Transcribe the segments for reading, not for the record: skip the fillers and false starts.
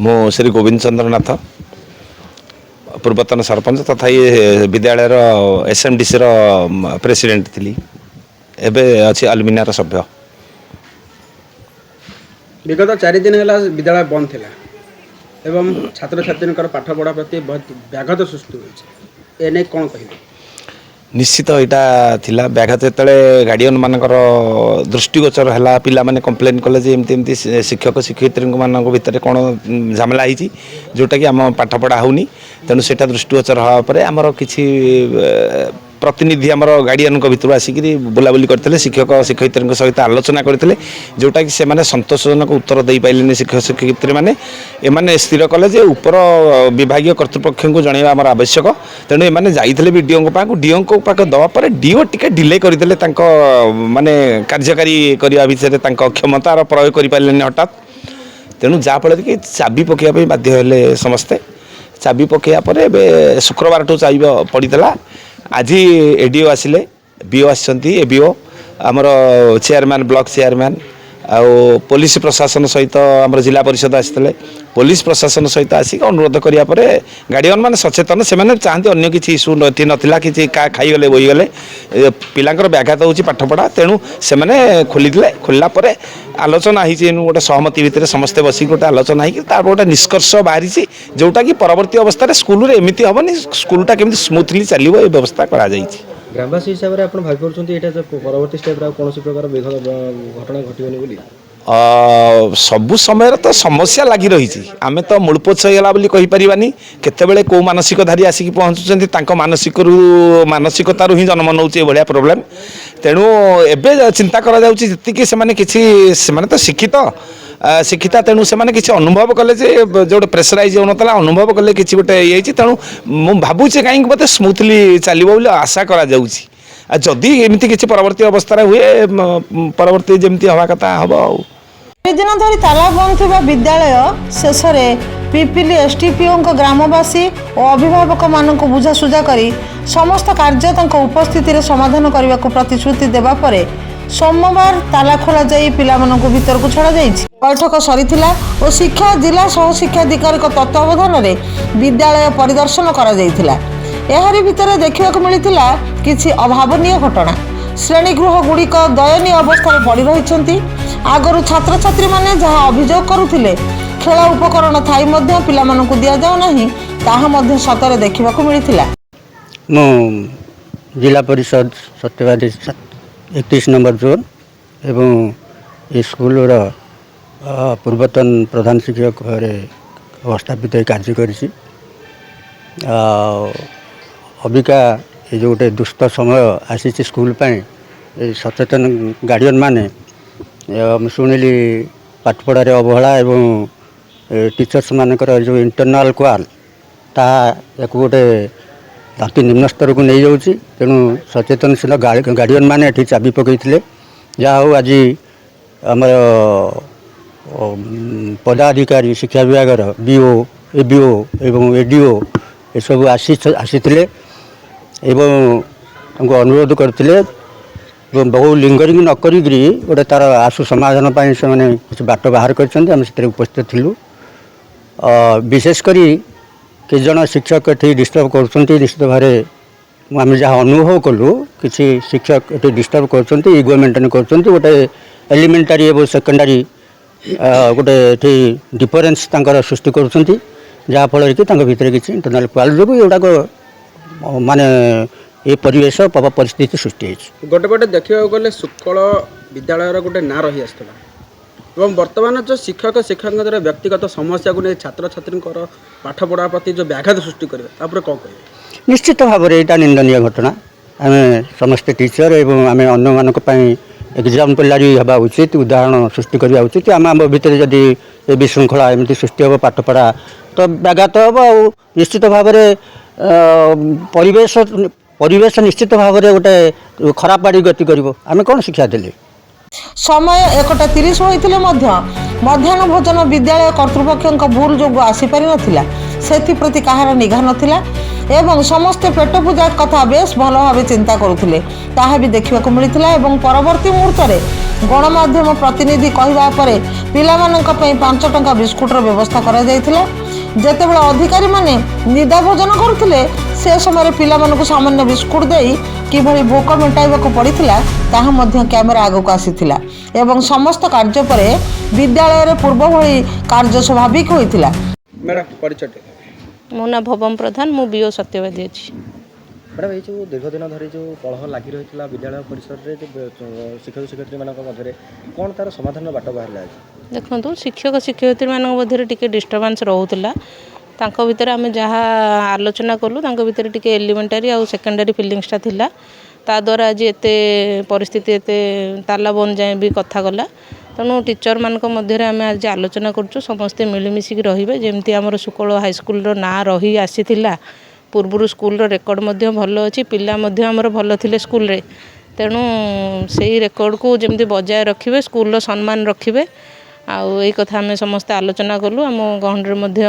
मु श्री गोविंद चंद्र नाथ पूर्वतन सरपंच तथा ये विद्यालय एसएमडीसी प्रेसिडेंट थी एबे अच्छी अलमिनार सभ्य। विगत 4 दिन है विद्यालय बंद थिला एवं छात्र छात्री पाठ पढ़ा प्रति बहुत व्याघात सृष्टि होने कौन कह निश्चित यहाँ थिला व्याघात जो गार्डियन मानकर दृष्टिगोचर है पिला माने कंप्लेन कले एमती शिक्षक शिक्षयित्री मान भितर कौन झमेला होती जोटा कि आम पाठ पढ़ा होनी तेणु से दृष्टिगोचर होगापर आमर किसी प्रतिनिधि आमर गार्डियन भितर आसिक बुलाबुली करते शिक्षक शिक्षयित्री सहित आलोचना करते जोटा कि से सतोषजनक उत्तर दे पारे शिक्षक शिक्षयित्री मैंने एमाने स्थिर कले जे उपर विभाग कर्तृपक्ष को जनवा आमर आवश्यक तेणु एमाने जाइए विडीओ पाक डीओ पाक दवापर डीओ टिके डिले करदे माने कार्यकारी करने विषय क्षमतार प्रयोग कर हठात तेणु जहाँफल कि चाबी पकड़ा बाध्य हेले समस्ते चाबी पकड़ा पर शुक्रवार ठूँ चाबी पड़ता आज एडीओ आसिले बीओ आसछंती एबीओ आमर चेयरमैन ब्लॉक चेयरमैन आउ पुलिस प्रशासन सहित आमर जिला परिषद आसते पुलिस प्रशासन सहित आसिक अनुरोध करिया परे गार्डियन माने सचेतन से माने चाहते अन्य किसी इश्यू नथिला कि खाईगले बोईगले पिलांकर व्याघात होची पाठपढ़ा तेणु से माने खोलिले खोलला परे आलोचना होती गोटे सहमति भितर समस्ते बस गोटे आलोचना हो गोटे निष्कर्ष बाहरी जोटा कि परवर्ती अवस्था स्कूल एमती हेनी स्कूलटा केमी स्मूथली चलो ये व्यवस्था करा ग्रामवासी हिसाब से आप भाई परवर्ती स्टेप कौन प्रकार घटना घटनी सबु समय तो समस्या लगी रही आम तो मूलपोच होगा केतबेले कौ मानसिकधारी आसिक पहुँचुं मानसिक मानसिकतार ही जन्म नौ भाया प्रोब्लेम तेणु एबे चिंता करा जी से तो शिक्षिता तेणु से किसी अनुभव कले जो प्रेसराइज होता अनुभव कले कि गोटे ये तेणु मुझे भावुचे कहीं बोलते स्मूथली चलो आशा करी एमती किसी परवर्ती अवस्था हुए परवर्ती जमी हवा कथा हम दिन धरी ताला बंद थिबा विद्यालय शेष में पिपिली एसटीपीओ ग्रामवासी और अभिभावक मानक बुझासुझा करी समस्त कार्य उपस्थिति रे समाधान करने को प्रतिश्रुति देवा परे सोमवार ताला खोला जाई पिला मानक भीतर को छड़ा जाई। बैठक सरीथिला और शिक्षा जिला सह शिक्षाधिकारी तत्वावधान में विद्यालय परिदर्शन करा जायथिला। एहारी भितर देखा मिलता किछि अभावनीय घटना श्रेणीगृह गुड़िक दयनीय अवस्था पड़ रही आगरू छात्र छात्री माने जहाँ अभियोग करुथिले खेल उपकरण थाई मध्य पिला मानकु दिया जाउ नाही ताहा मध्य सतरे देखा मिलता। मो जिला परिषद सत्यवादी 31 नंबर जोन एवं ये स्कूल पूर्वतन प्रधान शिक्षक भाव अवस्थापित कार्य करी अबिका ये जो गोटे दुष्ट समय आसी स्कूल सचेतन गार्डियन माने शुणिली पाठपढ़ार अवहेला एवं टीचर्स मानकर जो इंटरनाल क्वाल ता गोटे अति निम्न स्तर को नहीं जाऊँगी तेणु सचेतनशील गार्डियन माने एठी चाबी पकईले जहाँ हो आज आम पदाधिकारी शिक्षा विभाग बीओ एबीओ एवं एडीओ ये सब आसी एवं अनुरोध करते बहु लिंगरिंग न करी गोटे तार आशु समाधान से मैंने कुछ बाट बाहर कर उपस्थित थिलु विशेषकर कि जन शिक्षक ये डिस्टर्ब कर निश्चित भाव आम जहाँ अनुभव कलु किसी शिक्षक ये डिस्टर्ब कर इगो मेंटेन कर गोटे एलिमेंटारी एवं सेकेंडारी गोटे ये डिफरेन्स सृष्टि कर जहाँफल कि भितर किसी इंटरनाल क्वाल जो युवाक माने ये परिवेश परिस्थिति सृष्टि गोटे गोटे देखा गले शुक्ल विद्यालय गोटे ना रही आसला एवं वर्तमान जो शिक्षक शिक्षक व्यक्तिगत समस्या को नहीं छात्र छात्री पाठ पढ़ा प्रति जो व्याघात सृष्टि करें कौन कह निश्चित भाव में यहाँ निंदनीय घटना आम समस्ते टीचर एवं आम अन्य मानक एग्जाम्पलारी हवा उचित उदाहरण सृष्टि करवा उचित आम आम भितर जदि ये विशृंखला एमती सृष्टि हम पाठ पढ़ा तो व्याघात हम आ निश्चित भाव परिवेश निश्चित भाव में गोटे खराब आड़ गति कर आम कौन शिक्षा देले। समय 1:30 होइतिले मध्य मध्याह्न भोजन विद्यालय कर्तृपक्ष भूल जो आसीपारि नथिला सेथि प्रति कहार निघा नथिला ଏବଂ ସମସ୍ତେ ପେଟ ପୂଜା କଥା ବେଶ ଭଲ ଭାବେ ଚିନ୍ତା କରୁଥିଲେ ତାହା ବି ଦେଖିବାକୁ ମିଳିଥିଲା। ଏବଂ ପରବର୍ତ୍ତୀ ମୁହୂର୍ତ୍ତରେ ଗଣମାଧ୍ୟମ ପ୍ରତିନିଧି କହିବା ପରେ ପିଲାମାନଙ୍କ ପାଇଁ 5 ଟଙ୍କା ବିସ୍କୁଟର ବ୍ୟବସ୍ଥା କରାଯାଇଥିଲା। ଯେତେବେଳେ ଅଧିକାରୀମାନେ ନିଦା ଭୋଜନ କରୁଥିଲେ ସେ ସମୟରେ ପିଲାମାନଙ୍କୁ ସାମାନ୍ୟ ବିସ୍କୁଟ ଦେଇ କିଭଳି ଭୋକ ମେଣ୍ଟାଇବାକୁ ପଡ଼ିଥିଲା ତାହା ମଧ୍ୟ କ୍ୟାମେରା ଆଗକୁ ଆସିଥିଲା। ଏବଂ ସମସ୍ତ କାର୍ଯ୍ୟ ପରେ ବିଦ୍ୟାଳୟରେ ପୂର୍ବ ଭଳି କାର୍ଯ୍ୟ ସ୍ୱାଭାବିକ ହୋଇଥିଲା। ମ୍ୟାଡ଼ାମ୍ ପରିଚୟ ମୋ ନାଁ ଭବମ ପ୍ରଧାନ, ମୁଁ ବିଓ ସତ୍ୟବାଦୀ ଅଛି। ମ୍ୟାଡ଼ାମ୍ ଏଇ ଯେଉଁ ଦୀର୍ଘ ଦିନ ଧରି ଯେଉଁ କଳହ ଲାଗି ରହିଥିଲା ବିଦ୍ୟାଳୟ ପରିସରରେ ଶିକ୍ଷକ ଶିକ୍ଷୟିତ୍ରୀମାନଙ୍କ ମଧ୍ୟରେ କ'ଣ ତା'ର ସମାଧାନର ବାଟ ବାହାରିଲା ଆଜି? ଦେଖନ୍ତୁ, ଶିକ୍ଷକ ଶିକ୍ଷୟିତ୍ରୀମାନଙ୍କ ମଧ୍ୟରେ ଟିକେ ଡିଷ୍ଟର୍ବାନ୍ସ ରହୁଥିଲା। ତାଙ୍କ ଭିତରେ ଆମେ ଯାହା ଆଲୋଚନା କଲୁ ତାଙ୍କ ଭିତରେ ଟିକେ ଏଲିମେଣ୍ଟାରୀ ଆଉ ସେକେଣ୍ଡାରୀ ଫିଲିଙ୍ଗସଟା ଥିଲା। ତାଦ୍ୱାରା ଆଜି ଏତେ ପରିସ୍ଥିତି ଏତେ ତାଲା ବନ୍ଦ ଯାଏଁ ବି କଥା ଗଲା। ତେଣୁ ଟିଚରମାନଙ୍କ ମଧ୍ୟରେ ଆମେ ଆଜି ଆଲୋଚନା କରୁଛୁ ସମସ୍ତେ ମିଳିମିଶିକି ରହିବେ। ଯେମିତି ଆମର ସୁକଳ ହାଇସ୍କୁଲର ନାଁ ରହି ଆସିଥିଲା, ପୂର୍ବରୁ ସ୍କୁଲର ରେକର୍ଡ଼ ମଧ୍ୟ ଭଲ ଅଛି, ପିଲା ମଧ୍ୟ ଆମର ଭଲ ଥିଲେ ସ୍କୁଲରେ। ତେଣୁ ସେଇ ରେକର୍ଡ଼କୁ ଯେମିତି ବଜାୟ ରଖିବେ, ସ୍କୁଲର ସମ୍ମାନ ରଖିବେ। ଆଉ ଏଇ କଥା ଆମେ ସମସ୍ତେ ଆଲୋଚନା କଲୁ। ଆମ ଗହଣରେ ମଧ୍ୟ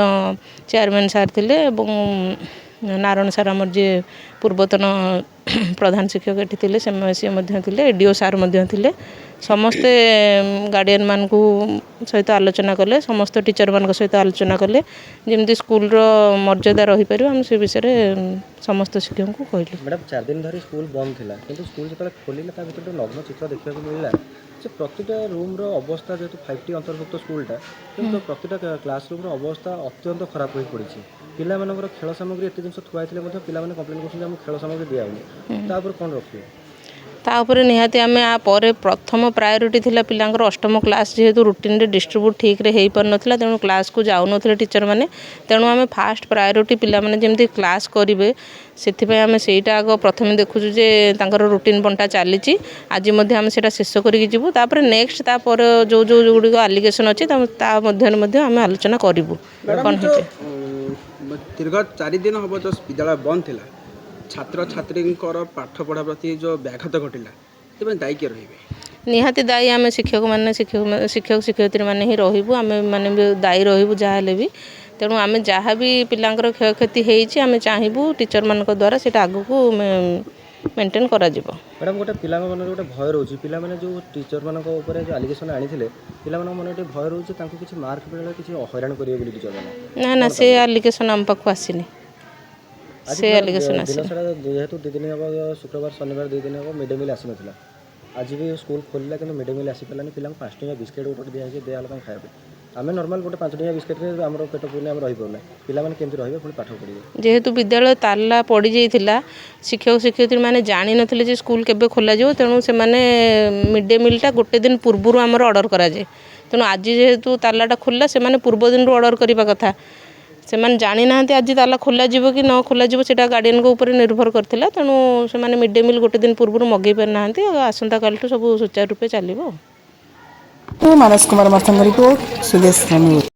ଚେୟାରମ୍ୟାନ୍ ସାର୍ ଥିଲେ ଏବଂ ନାରାୟଣ ସାର୍ ଆମର ଯିଏ ପୂର୍ବତନ ପ୍ରଧାନ ଶିକ୍ଷକ ଏଠି ଥିଲେ ସିଏ ମଧ୍ୟ ଥିଲେ, ଏଡ଼ିଓ ସାର୍ ମଧ୍ୟ ଥିଲେ। ସମସ୍ତେ ଗାର୍ଡ଼ିଆନମାନଙ୍କୁ ସହିତ ଆଲୋଚନା କଲେ, ସମସ୍ତ ଟିଚରମାନଙ୍କ ସହିତ ଆଲୋଚନା କଲେ ଯେମିତି ସ୍କୁଲର ମର୍ଯ୍ୟାଦା ରହିପାରିବ। ଆମେ ସେ ବିଷୟରେ ସମସ୍ତ ଶିକ୍ଷକଙ୍କୁ କହିଲୁ। ମ୍ୟାଡ଼ାମ୍ 4 ଦିନ ଧରି ସ୍କୁଲ ବନ୍ଦ ଥିଲା, କିନ୍ତୁ ସ୍କୁଲ ଯେତେବେଳେ ଖୋଲିଲା ତା ଭିତରେ ଗୋଟେ ନଗ୍ନ ଚିତ୍ର ଦେଖିବାକୁ ମିଳିଲା ଯେ ପ୍ରତିଟା ରୁମ୍ର ଅବସ୍ଥା, ଯେହେତୁ 5ଟି ଅନ୍ତର୍ଭୁକ୍ତ ସ୍କୁଲଟା, କିନ୍ତୁ ପ୍ରତିଟା କ୍ଲାସ୍ ରୁମ୍ର ଅବସ୍ଥା ଅତ୍ୟନ୍ତ ଖରାପ ହୋଇପଡ଼ିଛି। ପିଲାମାନଙ୍କର ଖେଳ ସାମଗ୍ରୀ ଏତେ ଜିନିଷ ଥୁଆ ହେଇଥିଲେ ମଧ୍ୟ ପିଲାମାନେ କମ୍ପ୍ଲେନ୍ କରୁଛନ୍ତି ଆମକୁ ଖେଳ ସାମଗ୍ରୀ ଦିଆହେଉନି। ତା ଉପରେ କ'ଣ ରଖିବେ? ତା ଉପରେ ନିହାତି ଆମେ ପରେ ପ୍ରଥମ ପ୍ରାୟୋରିଟି ଥିଲା ପିଲାଙ୍କର 8ମ କ୍ଲାସ୍, ଯେହେତୁ ରୁଟିନ୍ରେ ଡିଷ୍ଟ୍ରିବ୍ୟୁଟ୍ ଠିକ୍ରେ ହେଇପାରୁନଥିଲା, ତେଣୁ କ୍ଲାସ୍କୁ ଯାଉନଥିଲେ ଟିଚରମାନେ। ତେଣୁ ଆମେ ଫାଷ୍ଟ ପ୍ରାୟୋରିଟି ପିଲାମାନେ ଯେମିତି କ୍ଲାସ୍ କରିବେ ସେଥିପାଇଁ ଆମେ ସେଇଟା ଆଗ ପ୍ରଥମେ ଦେଖୁଛୁ ଯେ ତାଙ୍କର ରୁଟିନ୍ ବଣ୍ଟା ଚାଲିଛି। ଆଜି ମଧ୍ୟ ଆମେ ସେଇଟା ଶେଷ କରିକି ଯିବୁ। ତାପରେ ନେକ୍ସଟ ତାପରେ ଯେଉଁଗୁଡ଼ିକ ଆଲିଗେସନ୍ ଅଛି ତା ମଧ୍ୟରେ ମଧ୍ୟ ଆମେ ଆଲୋଚନା କରିବୁ। କ'ଣ ହେଇଛି ଦୀର୍ଘ 4 ଦିନ ହେବ ଯେଉଁ ବିଦ୍ୟାଳୟ ବନ୍ଦ ଥିଲା, ଛାତ୍ରଛାତ୍ରୀଙ୍କର ପାଠ ପଢ଼ା ପ୍ରତି ଯେଉଁ ବ୍ୟାଘାତ ଘଟିଲା, ସେଥିପାଇଁ ଦାୟୀ କିଏ ରହିବେ? ନିହାତି ଦାୟୀ ଆମେ ଶିକ୍ଷକ ଶିକ୍ଷୟିତ୍ରୀମାନେ ହିଁ ରହିବୁ। ଆମେ ମାନେ ବି ଦାୟୀ ରହିବୁ ଯାହା ହେଲେ ବି। ତେଣୁ ଆମେ ଯାହା ବି ପିଲାଙ୍କର କ୍ଷୟକ୍ଷତି ହେଇଛି ଆମେ ଚାହିଁବୁ ଟିଚରମାନଙ୍କ ଦ୍ୱାରା ସେଇଟା ଆଗକୁ ମେଣ୍ଟେନ୍ କରାଯିବ। ମ୍ୟାଡ଼ାମ୍ ଗୋଟେ ପିଲାଙ୍କ ମନରେ ଗୋଟେ ଭୟ ରହୁଛି, ପିଲାମାନେ ଯେଉଁ ଟିଚରମାନଙ୍କ ଉପରେ ଯେଉଁ ଆଲିଗେସନ୍ ଆଣିଥିଲେ ପିଲାମାନଙ୍କ ମନରେ ଗୋଟେ ଭୟ ରହୁଛି ତାଙ୍କୁ କିଛି ମାର୍କ ବେଳେ କିଛି ହଇରାଣ କରିବେ ବୋଲି ଟିଚରମାନେ। ନା ସେ ଆଲିଗେସନ୍ ଆମ ପାଖକୁ ଆସିନି। ସେ ଆଲିଗେସନ୍ ଆସିନି। ଦିନସାରା ଯେହେତୁ 2 ଦିନ ହେବ, ଶୁକ୍ରବାର ଶନିବାର 2 ଦିନ ହେବ ମିଡ୍ ଡେ ମିଲ୍ ଆସିନଥିଲା। ଆଜି ବି ସ୍କୁଲ ଖୋଲିଲା କିନ୍ତୁ ମିଡ୍ ଡେ ମିଲ୍ ଆସିପାରିଲାନି। ପିଲାଙ୍କୁ 5 ଟଙ୍କିଆ ବିସ୍କେଟ୍ ଗୋଟେ ଦିଆହେଇଛି, ଦିଆହେଲା ତାଙ୍କୁ ଖାଇବା ପାଇଁ। ଆମେ ନର୍ମାଲ୍ ଗୋଟେ 5 ଟଙ୍କିଆ ବିସ୍କେଟ୍ରେ ଆମର ପେଟ ପୁରିଲେ ଆମେ ରହିପାରୁନା। ପିଲାମାନେ କେମିତି ରହିବେ, ପୁଣି ପାଠ ପଢ଼ିବେ? ଯେହେତୁ ବିଦ୍ୟାଳୟ ତାଲା ପଡ଼ିଯାଇଥିଲା, ଶିକ୍ଷକ ଶିକ୍ଷୟିତ୍ରୀମାନେ ଜାଣିନଥିଲେ ଯେ ସ୍କୁଲ କେବେ ଖୋଲାଯିବ। ତେଣୁ ସେମାନେ ମିଡ୍ ଡେ ମିଲ୍ଟା ଗୋଟେ ଦିନ ପୂର୍ବରୁ ଆମର ଅର୍ଡ଼ର କରାଯାଏ। ତେଣୁ ଆଜି ଯେହେତୁ ତାଲାଟା ଖୋଲିଲା, ସେମାନେ ପୂର୍ବ ଦିନରୁ ଅର୍ଡ଼ର କରିବା କଥା। ସେମାନେ ଜାଣିନାହାନ୍ତି ଆଜି ତାଲା ଖୋଲାଯିବ କି ନ ଖୋଲାଯିବ, ସେଇଟା ଗାର୍ଡ଼ିଆନଙ୍କ ଉପରେ ନିର୍ଭର କରିଥିଲା। ତେଣୁ ସେମାନେ ମିଡ୍ ଡେ ମିଲ୍ ଗୋଟେ ଦିନ ପୂର୍ବରୁ ମଗାଇ ପାରିନାହାନ୍ତି। ଆସନ୍ତାକାଲିଠୁ ସବୁ ସୁଚାରୁ ରୂପେ ଚାଲିବ। ମାନସ କୁମାର ମାଥଙ୍କ ରିପୋର୍ଟ, ସୁଦେଶ ନ୍ୟୁଜ୍।